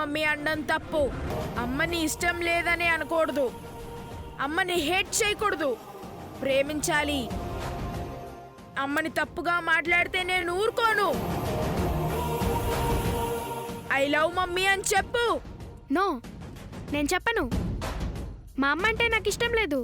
Mummy అనడం తప్పు. అమ్మని ఇష్టం లేదని అనకూడదు, అమ్మని హేట్ చేయకూడదు, ప్రేమించాలి. అమ్మని తప్పుగా మాట్లాడితే నేను ఊరుకోను. ఐ లవ్ మమ్మీ అని చెప్పు. నో, నేను చెప్పను. మా అమ్మ అంటే నాకు ఇష్టం లేదు.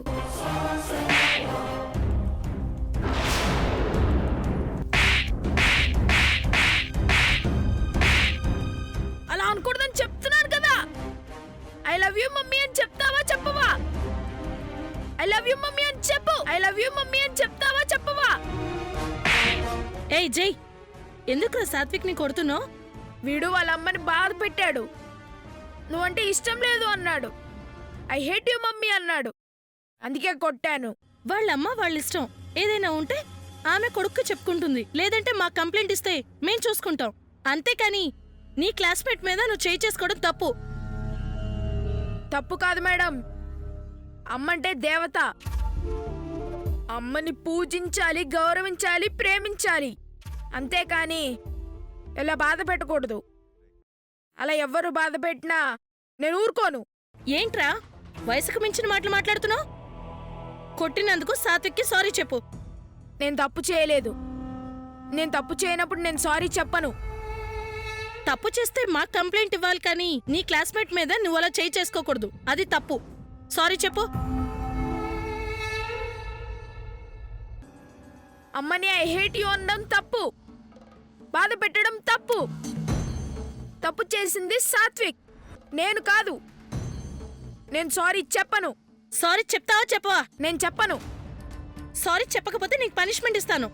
అలా అనకూడదని చెప్తున్నాను కదా. ఐ లవ్ యూ మమ్మీ అని చెప్తావా చెప్పవా? ఐ లవ్ యూ మమ్మీ అని చెప్పు. ఐ లవ్ యూ మమ్మీ అని చెప్తావా చెప్పవా? ఏయ్ జై, ఎందుకు సాత్విక్ ని కొడుతున్నావు? వీడు వాళ్ళ అమ్మని బాధ పెట్టాడు. నువ్వంటే ఇష్టం లేదు అన్నాడు. ఐ హేట్ యూ మమ్మీ అన్నాడు, అందుకే కొట్టాను. వాళ్ళమ్మ వాళ్ళ ఇష్టం. ఏదైనా ఉంటే ఆమె కొడుక్కు చెప్పుకుంటుంది, లేదంటే మా కంప్లైంట్ ఇస్తే మేం చూసుకుంటాం. అంతేకాని నీ క్లాస్మేట్ మీద నువ్వు చేయి చేసుకోవడం తప్పు. తప్పు కాదు మేడం, అమ్మంటే దేవత. అమ్మని పూజించాలి, గౌరవించాలి, ప్రేమించాలి. అంతేకాని ఇలా బాధ పెట్టకూడదు. అలా ఎవ్వరు బాధ పెట్టినా నేను ఊరుకోను. ఏంట్రా వయసుకు మించిన మాటలు మాట్లాడుతున్నావు? కొట్టినందుకు సాత్విక్కి సారీ చెప్పు. నేను తప్పు చేయలేదు. నేను తప్పు చేయనప్పుడు నేను సారీ చెప్పను. తప్పు చేస్తే మాకు కంప్లైంట్ ఇవ్వాలి, కానీ నీ క్లాస్మేట్ మీద నువ్వు అలా చేయి చేసుకోకూడదు. అది తప్పు. సారీ చెప్పు. అమ్మని ఐ హేట్ యూ అనడం తప్పు, బాధ పెట్టడం తప్పు. తప్పు చేసింది సాత్విక్, నేను కాదు. నేను సారీ చెప్పను. సారీ చెప్తావా చెప్పవా? నేను చెప్పను. సారీ చెప్పకపోతే నీకు పనిష్మెంట్ ఇస్తాను.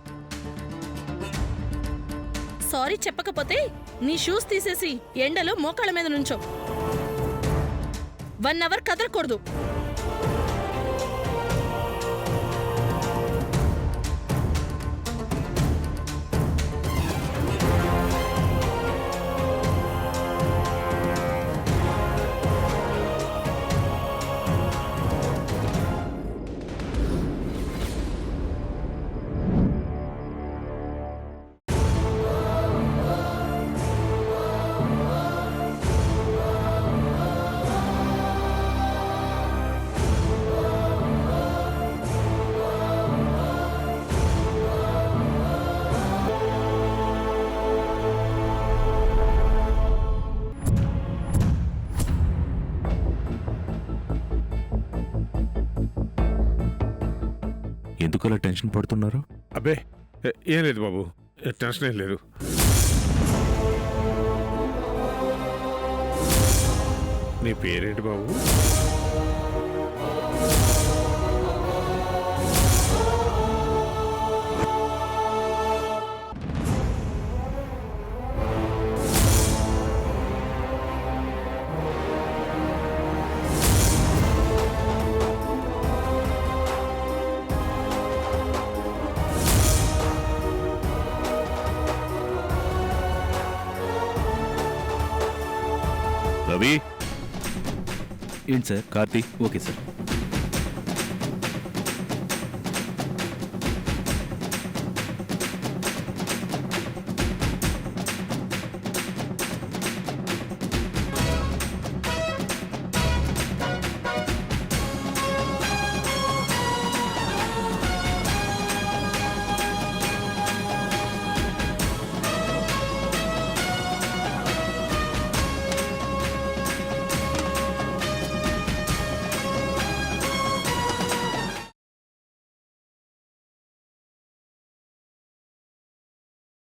సారీ చెప్పకపోతే నీ షూస్ తీసేసి ఎండలో మోకాళ్ళ మీద నుంచో. 1 అవర్ కదలకూడదు. ఎందుకు అలా టెన్షన్ పడుతున్నారు? అబ్బే ఏం లేదు బాబు, టెన్షన్ ఏం లేదు. నీ పేరేంటి బాబు? రవి. ఏంటి సార్? కార్తీ. Okay sir.